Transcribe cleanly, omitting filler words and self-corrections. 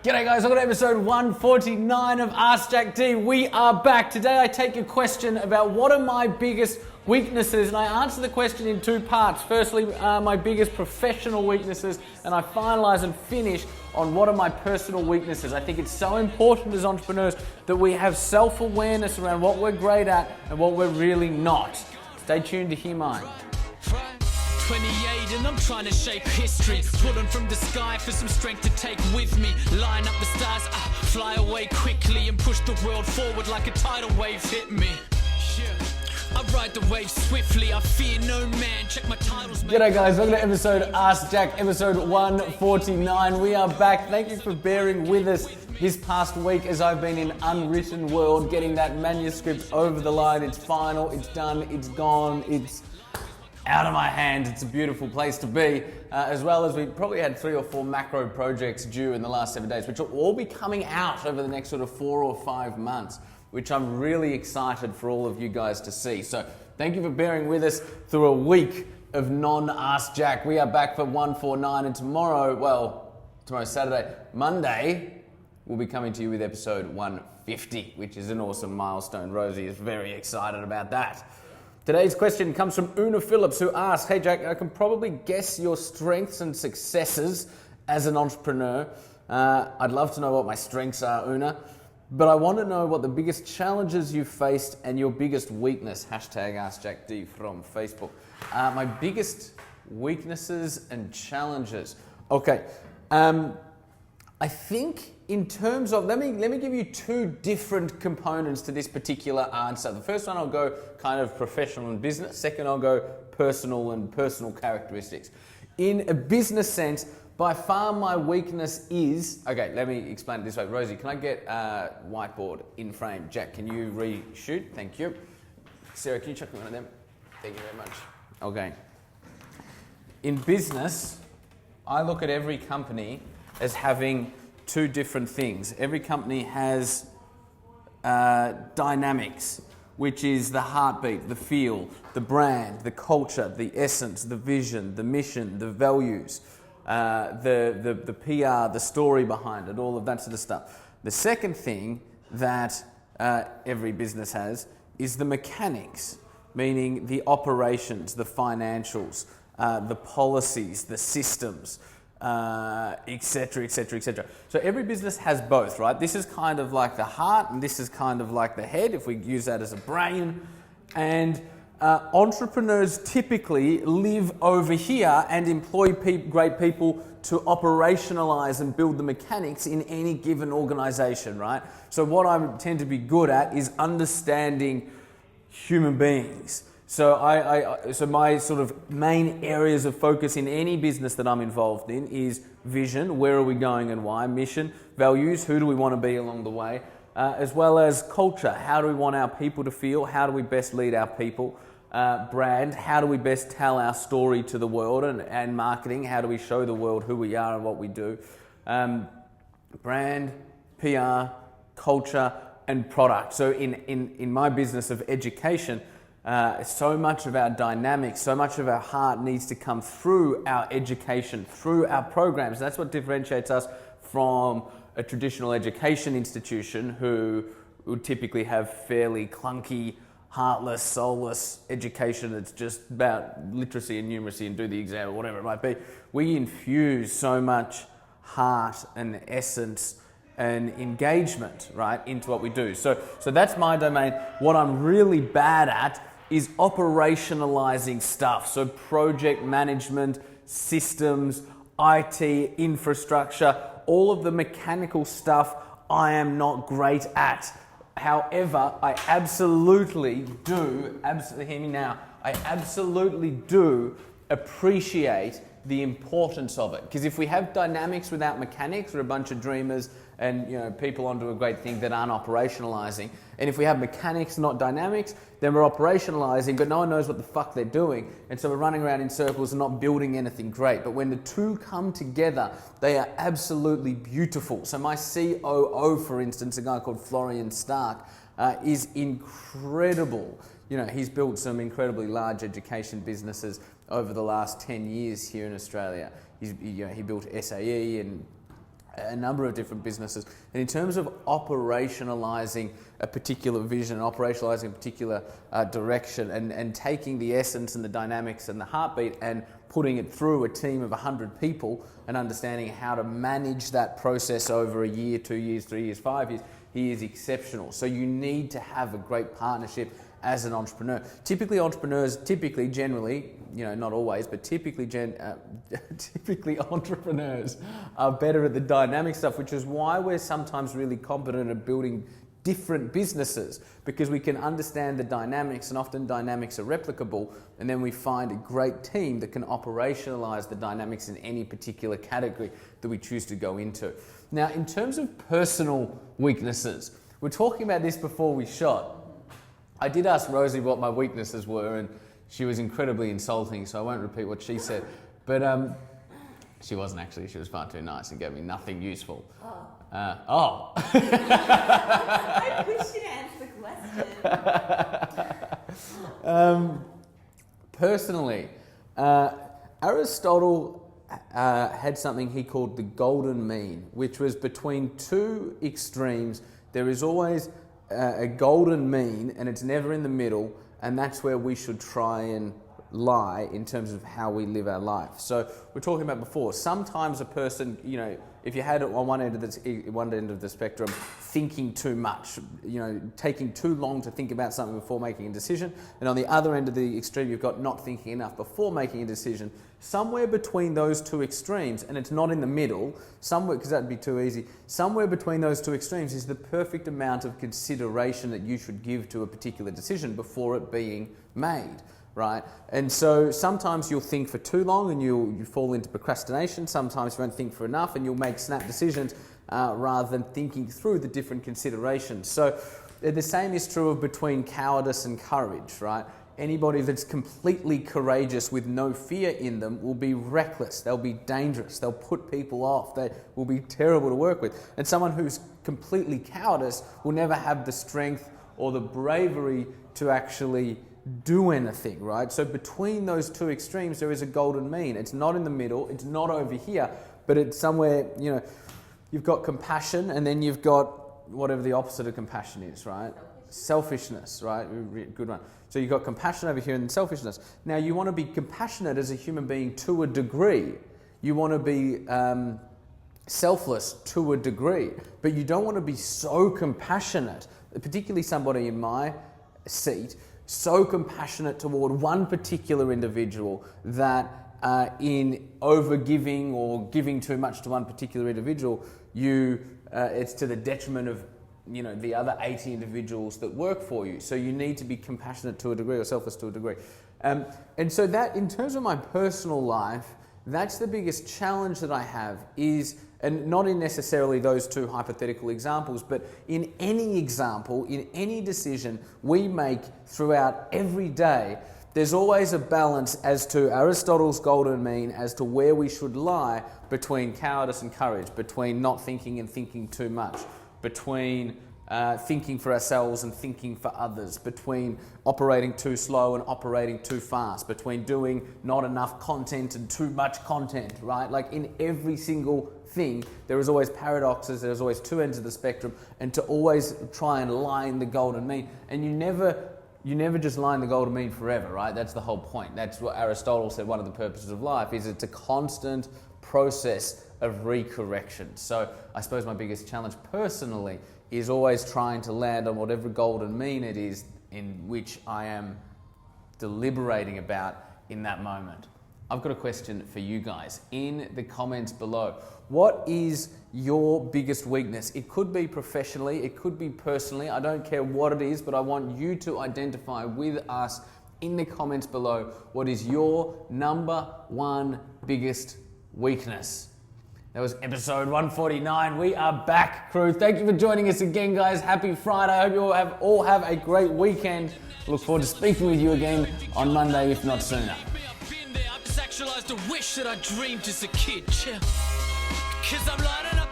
G'day guys, welcome to episode 149 of AskJackD I. We are back. Today I take a question about what are my biggest weaknesses, and I answer the question in two parts. Firstly, my biggest professional weaknesses, and I finalize and finish on what are my personal weaknesses. I think it's so important as entrepreneurs that we have self-awareness around what we're great at and what we're really not. Stay tuned to hear mine. 28 and I'm trying to shape history, pulling from the sky for some strength to take with me, line up the stars, fly away quickly and push the world forward like a tidal wave hit me. I ride the wave swiftly, I fear no man, check my titles. G'day guys, welcome to episode Ask Jack, episode 149. We are back. Thank you for bearing with us this past week as I've been in unwritten world, getting that manuscript over the line. It's final, it's done, it's gone, it's out of my hands. It's a beautiful place to be, as well as we probably had 3 or 4 macro projects due in the last 7 days, which will all be coming out over the next sort of 4 or 5 months, which I'm really excited for all of you guys to see. So thank you for bearing with us through a week of non-Ask Jack. We are back for 149, and tomorrow's Saturday, Monday, we'll be coming to you with episode 150, which is an awesome milestone. Rosie is very excited about that. Today's question comes from Una Phillips, who asks, hey Jack, I can probably guess your strengths and successes as an entrepreneur. I'd love to know what my strengths are, Una, but I want to know what the biggest challenges you've faced and your biggest weakness. Hashtag AskJackD from Facebook. My biggest weaknesses and challenges. Okay, I think in terms of, let me give you 2 different components to this particular answer. The first one I'll go kind of professional and business. Second I'll go personal and personal characteristics. In a business sense, by far my weakness is, okay, let me explain it this way. Rosie, can I get a whiteboard in frame? Jack, can you reshoot? Thank you. Sarah, can you chuck me one of them? Thank you very much. Okay. In business, I look at every company as having 2 different things. Every company has dynamics, which is the heartbeat, the feel, the brand, the culture, the essence, the vision, the mission, the values, the PR, the story behind it, all of that sort of stuff. The second thing that every business has is the mechanics, meaning the operations, the financials, the policies, the systems, etc., etc., etc. So every business has both, right? This is kind of like the heart, and this is kind of like the head, if we use that as a brain. And entrepreneurs typically live over here and employ great people to operationalize and build the mechanics in any given organization, right? So what I tend to be good at is understanding human beings. So so my sort of main areas of focus in any business that I'm involved in is vision, where are we going and why, mission, values, who do we want to be along the way, as well as culture, how do we want our people to feel, how do we best lead our people, brand, how do we best tell our story to the world, and marketing, how do we show the world who we are and what we do, brand, PR, culture, and product. So in my business of education, so much of our dynamics, so much of our heart needs to come through our education, through our programs. That's what differentiates us from a traditional education institution who would typically have fairly clunky, heartless, soulless education that's just about literacy and numeracy and do the exam or whatever it might be. We infuse so much heart and essence and engagement, right, into what we do. So that's my domain. What I'm really bad at is operationalizing stuff. So project management, systems, IT, infrastructure, all of the mechanical stuff I am not great at. However, I absolutely do, hear me now, I absolutely do appreciate the importance of it. Because if we have dynamics without mechanics, we're a bunch of dreamers and people onto a great thing that aren't operationalizing. And if we have mechanics, not dynamics, then we're operationalizing, but no one knows what the fuck they're doing. And so we're running around in circles and not building anything great. But when the 2 come together, they are absolutely beautiful. So my COO, for instance, a guy called Florian Stark, is incredible. He's built some incredibly large education businesses over the last 10 years here in Australia. He built SAE and a number of different businesses. And in terms of operationalizing a particular vision, operationalizing a particular direction, and taking the essence and the dynamics and the heartbeat and putting it through a team of 100 people and understanding how to manage that process over a year, 2 years, 3 years, 5 years, he is exceptional. So you need to have a great partnership as an entrepreneur. Typically entrepreneurs, generally, not always, but typically entrepreneurs are better at the dynamic stuff, which is why we're sometimes really competent at building different businesses, because we can understand the dynamics, and often dynamics are replicable, and then we find a great team that can operationalize the dynamics in any particular category that we choose to go into. Now, in terms of personal weaknesses, we're talking about this before we shot. I did ask Rosie what my weaknesses were, and she was incredibly insulting, so I won't repeat what she said. But she wasn't actually. She was far too nice and gave me nothing useful. I wish you'd answer the question. Personally, Aristotle had something he called the golden mean, which was between two extremes. There is always a golden mean, and it's never in the middle, and that's where we should try and lie in terms of how we live our life. So we're talking about before, sometimes a person, if you had it on one end of the spectrum, thinking too much, taking too long to think about something before making a decision, and on the other end of the extreme, you've got not thinking enough before making a decision. Somewhere between those two extremes, and it's not in the middle, somewhere, because that'd be too easy, somewhere between those two extremes is the perfect amount of consideration that you should give to a particular decision before it being made. Right? And so sometimes you'll think for too long and you fall into procrastination. Sometimes you won't think for enough and you'll make snap decisions rather than thinking through the different considerations. So the same is true of between cowardice and courage, right? Anybody that's completely courageous with no fear in them will be reckless. They'll be dangerous. They'll put people off. They will be terrible to work with. And someone who's completely cowardice will never have the strength or the bravery to actually do anything, right? So between those two extremes, there is a golden mean. It's not in the middle, it's not over here, but it's somewhere, you've got compassion, and then you've got whatever the opposite of compassion is, right? Selfishness, right? Good one. So you've got compassion over here and selfishness. Now, you want to be compassionate as a human being to a degree. You want to be selfless to a degree, but you don't want to be so compassionate, particularly somebody in my seat, so compassionate toward one particular individual that in overgiving or giving too much to one particular individual, it's to the detriment of the other 80 individuals that work for you. So you need to be compassionate to a degree or selfless to a degree. And so that, in terms of my personal life, that's the biggest challenge that I have is, and not in necessarily those two hypothetical examples, but in any example, in any decision we make throughout every day, there's always a balance as to Aristotle's golden mean, as to where we should lie between cowardice and courage, between not thinking and thinking too much, between thinking for ourselves and thinking for others, between operating too slow and operating too fast, between doing not enough content and too much content, right? Like in every single thing, there is always paradoxes, there's always two ends of the spectrum, and to always try and line the golden mean. And you never just line the golden mean forever, right? That's the whole point. That's what Aristotle said one of the purposes of life is it's a constant process of recorrection. So I suppose my biggest challenge personally is always trying to land on whatever golden mean it is in which I am deliberating about in that moment. I've got a question for you guys in the comments below. What is your biggest weakness? It could be professionally, it could be personally, I don't care what it is, but I want you to identify with us in the comments below what is your number one biggest weakness. That was episode 149. We are back, crew. Thank you for joining us again, guys. Happy Friday. I hope you all have a great weekend. Look forward to speaking with you again on Monday, if not sooner. I've just actualized a wish that I dreamed as a kid. Cause I'm lining up